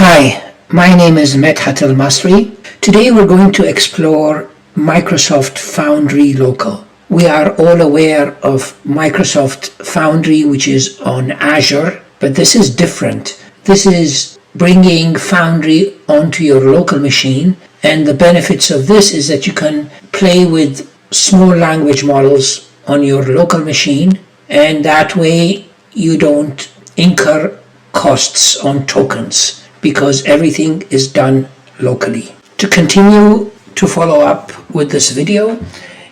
Hi, my name is Medhat Elmasry. Today we're going to explore Microsoft Foundry Local. We are all aware of Microsoft Foundry, which is on Azure, but this is different. This is bringing Foundry onto your local machine, and the benefits of this is that you can play with small language models on your local machine, and that way you don't incur costs on tokens because everything is done locally. To continue to follow up with this video,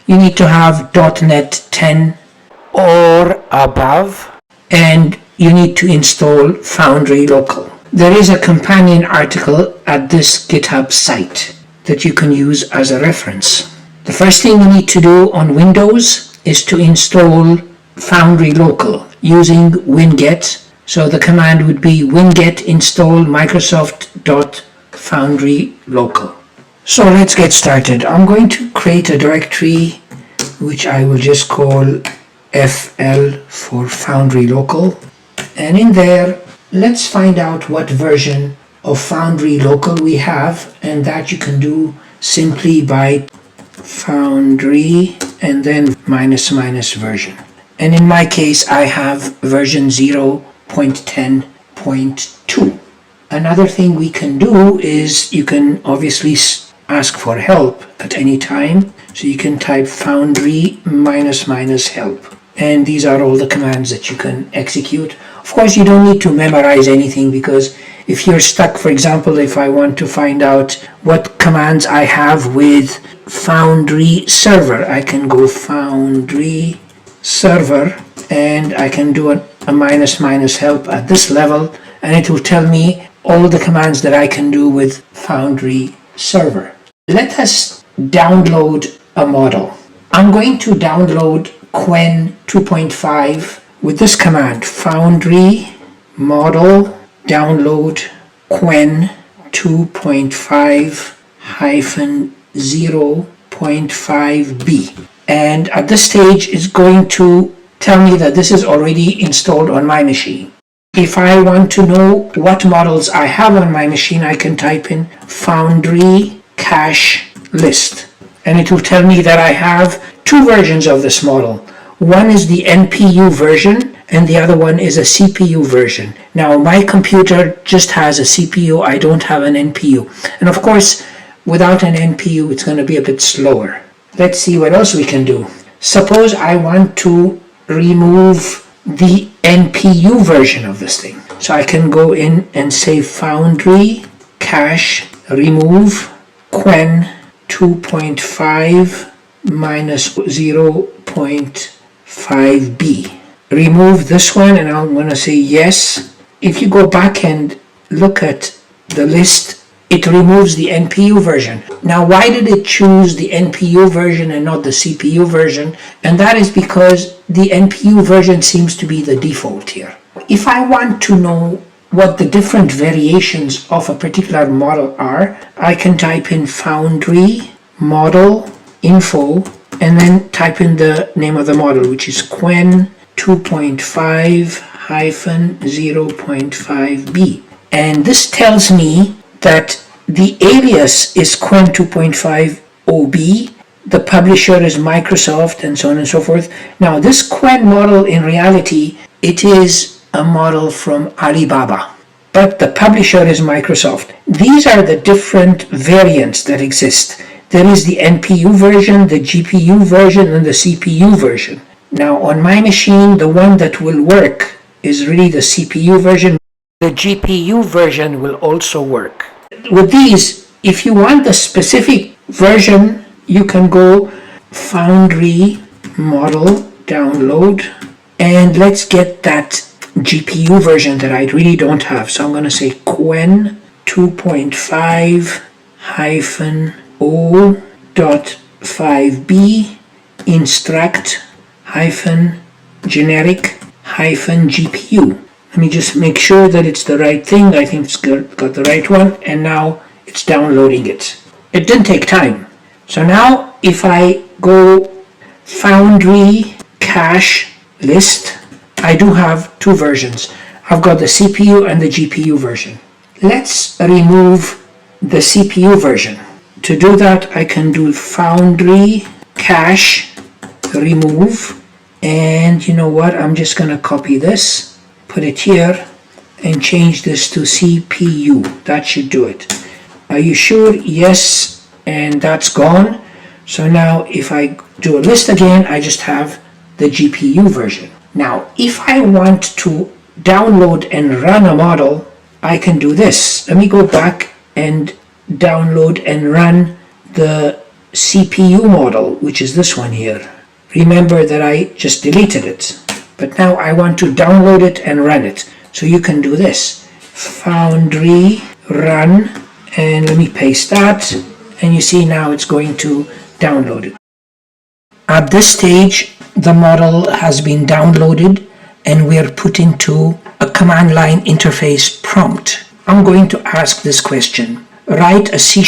you need to have .NET 10 or above, and you need to install Foundry Local. There is a companion article at this GitHub site that you can use as a reference. The first thing you need to do on Windows is to install Foundry Local using winget. So the command would be winget install Microsoft.Foundry Local. So let's get started. I'm going to create a directory which I will just call FL for Foundry Local. And in there, let's find out what version of Foundry Local we have, and that you can do simply by Foundry and then -- version. And in my case, I have version 0.10.2. Another thing we can do is you can obviously ask for help at any time. So you can type Foundry -- help. And these are all the commands that you can execute. Of course, you don't need to memorize anything, because if you're stuck, for example, if I want to find out what commands I have with Foundry Server, I can go Foundry Server and I can do a -- help at this level, and it will tell me all the commands that I can do with Foundry Server. Let us download a model. I'm going to download Qwen 2.5 with this command, Foundry model download Qwen 2.5-0.5b. And at this stage it's going to tell me that this is already installed on my machine. If I want to know what models I have on my machine, I can type in Foundry cache list, and it will tell me that I have two versions of this model. One is the NPU version and the other one is a CPU version. Now my computer just has a CPU, I don't have an NPU. And of course, without an NPU, it's going to be a bit slower. Let's see what else we can do. Suppose I want to remove the NPU version of this thing. So I can go in and say Foundry cache remove Qwen 2.5 -0.5b. Remove this one, and I'm going to say yes. If you go back and look at the list, it removes the NPU version. Now, why did it choose the NPU version and not the CPU version? And that is because the NPU version seems to be the default here. If I want to know what the different variations of a particular model are, I can type in Foundry model info and then type in the name of the model, which is Qwen 2.5-0.5b. And this tells me that the alias is Qwen 2.5 OB, the publisher is Microsoft, and so on and so forth. Now this Qwen model, in reality, it is a model from Alibaba, but the publisher is Microsoft. These are the different variants that exist. There is the NPU version, the GPU version, and the CPU version. Now on my machine, the one that will work is really the CPU version. The GPU version will also work. With these, if you want the specific version, you can go Foundry model download, and let's get that GPU version that I really don't have. So I'm going to say Qwen 2.5-0.5b instruct -generic-GPU. Let me just make sure that it's the right thing. I think it's got the right one, and now it's downloading it. It didn't take time. So now if I go Foundry cache list, I do have two versions. I've got the CPU and the GPU version. Let's remove the CPU version. To do that, I can do Foundry cache remove, and you know what, I'm just going to copy this, put it here, and change this to CPU. That should do it. Are you sure? Yes, and that's gone. So now if I do a list again, I just have the GPU version. Now if I want to download and run a model, I can do this. Let me go back and download and run the CPU model, which is this one here. Remember that I just deleted it, but now I want to download it and run it. So you can do this, Foundry run, and let me paste that, and you see now it's going to download it. At this stage, the model has been downloaded and we're put into a command line interface prompt. I'm going to ask this question. Write a C#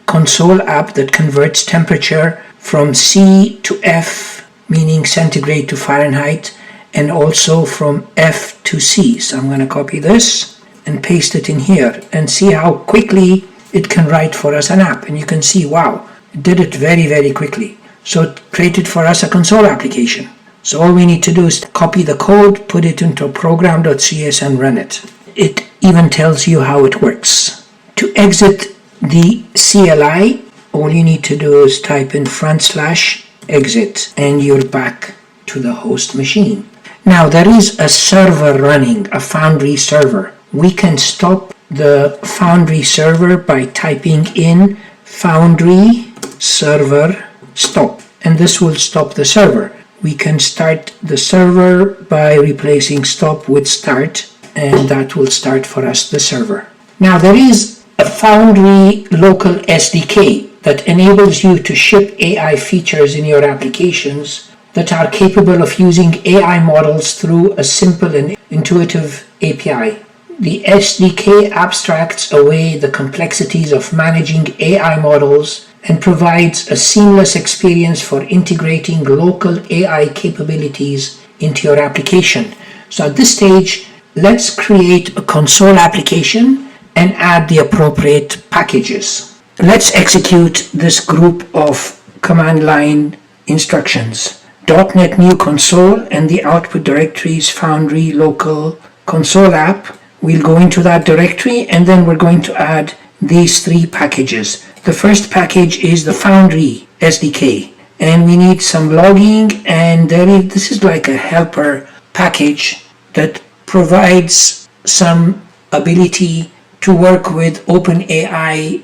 console app that converts temperature from C to F, meaning centigrade to Fahrenheit, and also from F to C. So I'm going to copy this and paste it in here and see how quickly it can write for us an app. And you can see, wow, it did it very, very quickly. So it created for us a console application. So all we need to do is copy the code, put it into program.cs and run it. It even tells you how it works. To exit the CLI, all you need to do is type in /exit and you're back to the host machine. Now there is a server running, a Foundry server. We can stop the Foundry server by typing in Foundry server stop, and this will stop the server. We can start the server by replacing stop with start, and that will start for us the server. Now there is a Foundry Local SDK that enables you to ship AI features in your applications that are capable of using AI models through a simple and intuitive API. The SDK abstracts away the complexities of managing AI models and provides a seamless experience for integrating local AI capabilities into your application. So at this stage, let's create a console application and add the appropriate packages. Let's execute this group of command line instructions. .NET new console, and the output directory is Foundry Local Console app. We'll go into that directory and then we're going to add these three packages. The first package is the Foundry SDK, and we need some logging, and this is like a helper package that provides some ability to work with OpenAI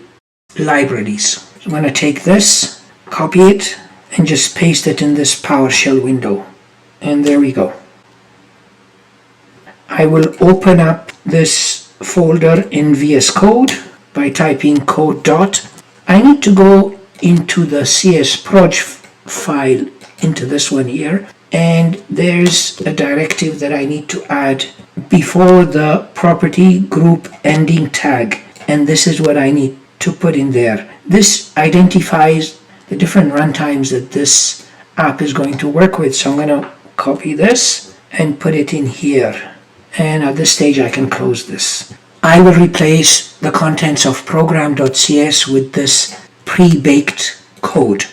libraries. So I'm going to take this, copy it, and just paste it in this PowerShell window. And there we go. I will open up this folder in VS Code by typing code . I need to go into the csproj file, into this one here, and there's a directive that I need to add before the property group ending tag, and this is what I need to put in there. This identifies the different runtimes that this app is going to work with. So I'm going to copy this and put it in here, and at this stage I can close this. I will replace the contents of program.cs with this pre-baked code.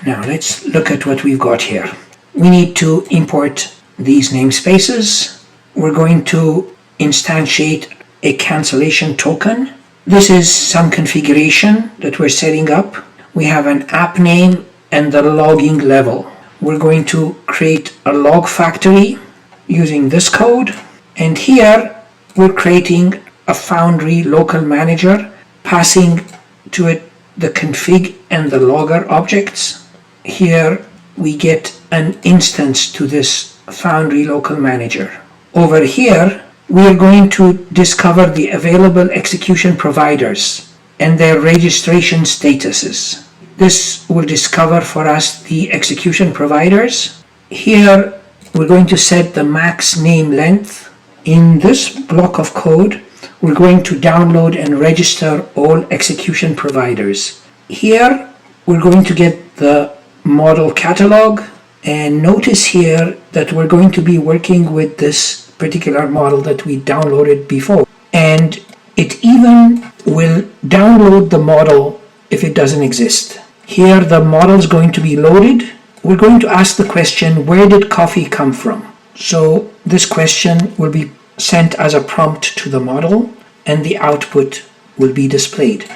Now let's look at what we've got here. We need to import these namespaces. We're going to instantiate a cancellation token. This is some configuration that we're setting up. We have an app name and the logging level. We're going to create a log factory using this code, and here we're creating a Foundry local manager, passing to it the config and the logger objects. Here we get an instance to this Foundry local manager. Over here we are going to discover the available execution providers and their registration statuses. This will discover for us the execution providers. Here we're going to set the max name length. In this block of code, we're going to download and register all execution providers. Here we're going to get the model catalog, and notice here that we're going to be working with this particular model that we downloaded before, and It even will download the model if it doesn't exist. Here the model is going to be loaded. We're going to ask the question, where did coffee come from? So this question will be sent as a prompt to the model and the output will be displayed.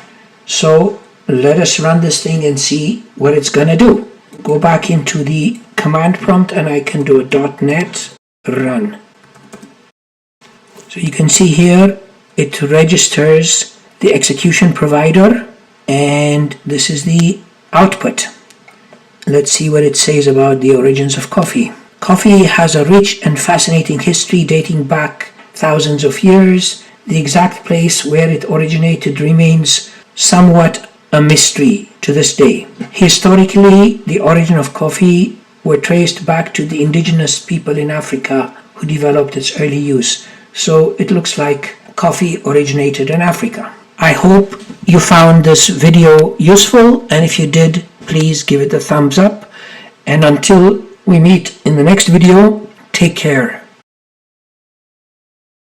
So let us run this thing and see what it's going to do. Go back into the command prompt and I can do a .NET run. So you can see here it registers the execution provider and this is the output. Let's see what it says about the origins of coffee. Coffee has a rich and fascinating history dating back thousands of years. The exact place where it originated remains somewhat a mystery to this day. Historically, the origin of coffee were traced back to the indigenous people in Africa who developed its early use. So it looks like coffee originated in Africa. I hope you found this video useful, and if you did, please give it a thumbs up. And until we meet in the next video, take care.